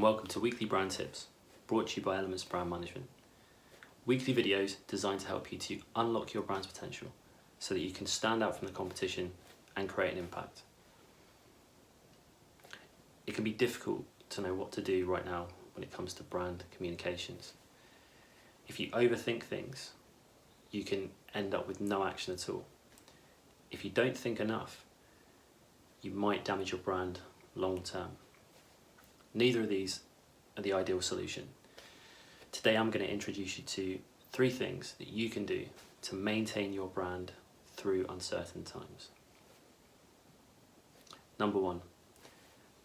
and welcome to Weekly Brand Tips, brought to you by Elements Brand Management. Weekly videos designed to help you to unlock your brand's potential so that you can stand out from the competition and create an impact. It can be difficult to know what to do right now when it comes to brand communications. If you overthink things, you can end up with no action at all. If you don't think enough, you might damage your brand long term. Neither of these are the ideal solution. Today I'm going to introduce you to 3 things that you can do to maintain your brand through uncertain times. Number 1,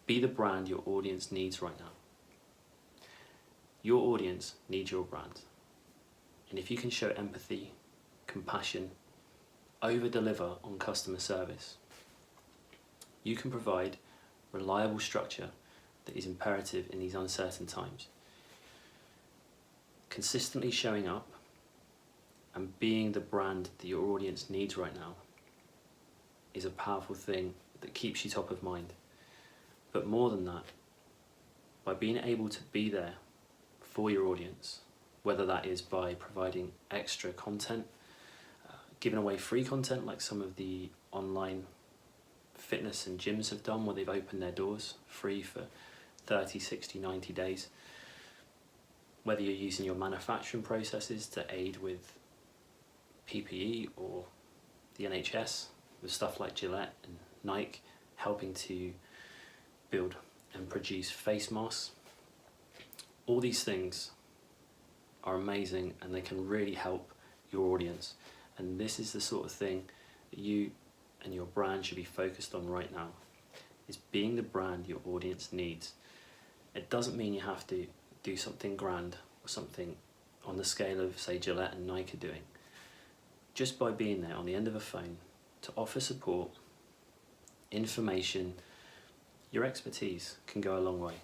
be the brand your audience needs right now. Your audience needs your brand. And if you can show empathy, compassion, over-deliver on customer service, you can provide reliable structure that is imperative in these uncertain times. Consistently showing up and being the brand that your audience needs right now is a powerful thing that keeps you top of mind. But more than that, by being able to be there for your audience, whether that is by providing extra content, giving away free content like some of the online fitness and gyms have done, where they've opened their doors free for 30, 60, 90 days. Whether you're using your manufacturing processes to aid with PPE, or the NHS with stuff like Gillette and Nike helping to build and produce face masks. All these things are amazing and they can really help your audience. And this is the sort of thing that you and your brand should be focused on right now, is being the brand your audience needs. It doesn't mean you have to do something grand or something on the scale of, say, Gillette and Nike are doing. Just by being there on the end of a phone to offer support, information, your expertise can go a long way.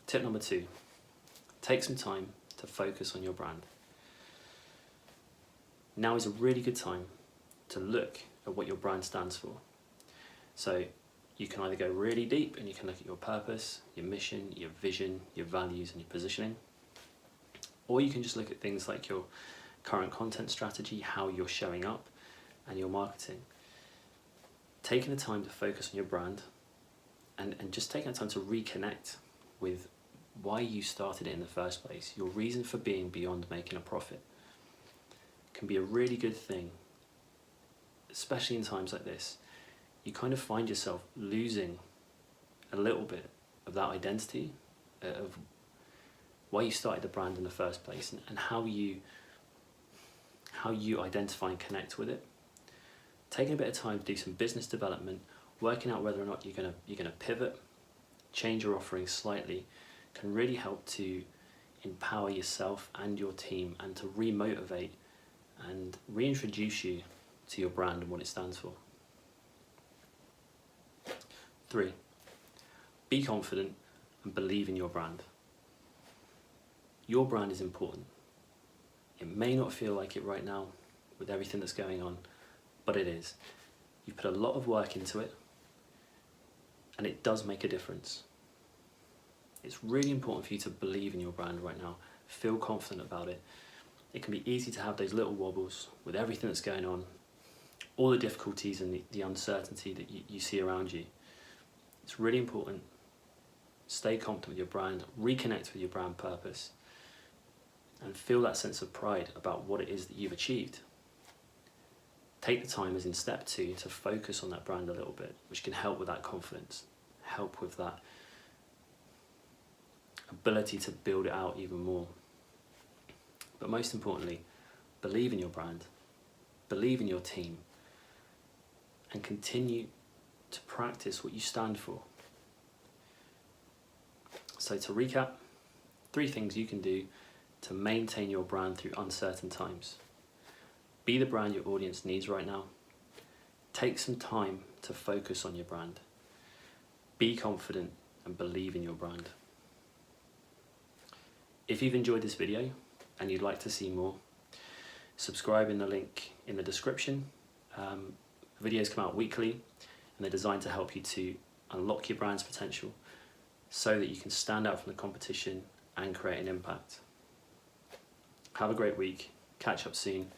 Tip number 2, take some time to focus on your brand. Now is a really good time to look at what your brand stands for. So you can either go really deep and you can look at your purpose, your mission, your vision, your values and your positioning. Or you can just look at things like your current content strategy, how you're showing up, and your marketing. Taking the time to focus on your brand and just taking the time to reconnect with why you started it in the first place, your reason for being beyond making a profit, can be a really good thing, especially in times like this. You kind of find yourself losing a little bit of that identity of why you started the brand in the first place, and how you identify and connect with it. Taking a bit of time to do some business development, working out whether or not you're gonna pivot, change your offering slightly, can really help to empower yourself and your team, and to re-motivate and reintroduce you to your brand and what it stands for. 3, be confident and believe in your brand. Your brand is important. It may not feel like it right now with everything that's going on, but it is. You put a lot of work into it and it does make a difference. It's really important for you to believe in your brand right now, feel confident about it. It can be easy to have those little wobbles with everything that's going on, all the difficulties and the uncertainty that you see around you. It's really important. Stay confident with your brand, reconnect with your brand purpose, and feel that sense of pride about what it is that you've achieved. Take the time, as in step 2, to focus on that brand a little bit, which can help with that confidence, help with that ability to build it out even more. But most importantly, believe in your brand, believe in your team, and continue to practice what you stand for. So to recap, 3 things you can do to maintain your brand through uncertain times. Be the brand your audience needs right now. Take some time to focus on your brand. Be confident and believe in your brand. If you've enjoyed this video and you'd like to see more, subscribe in the link in the description. Videos come out weekly and they're designed to help you to unlock your brand's potential so that you can stand out from the competition and create an impact. Have a great week. Catch up soon.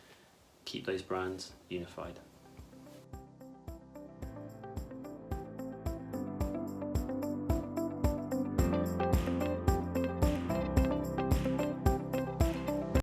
Keep those brands unified.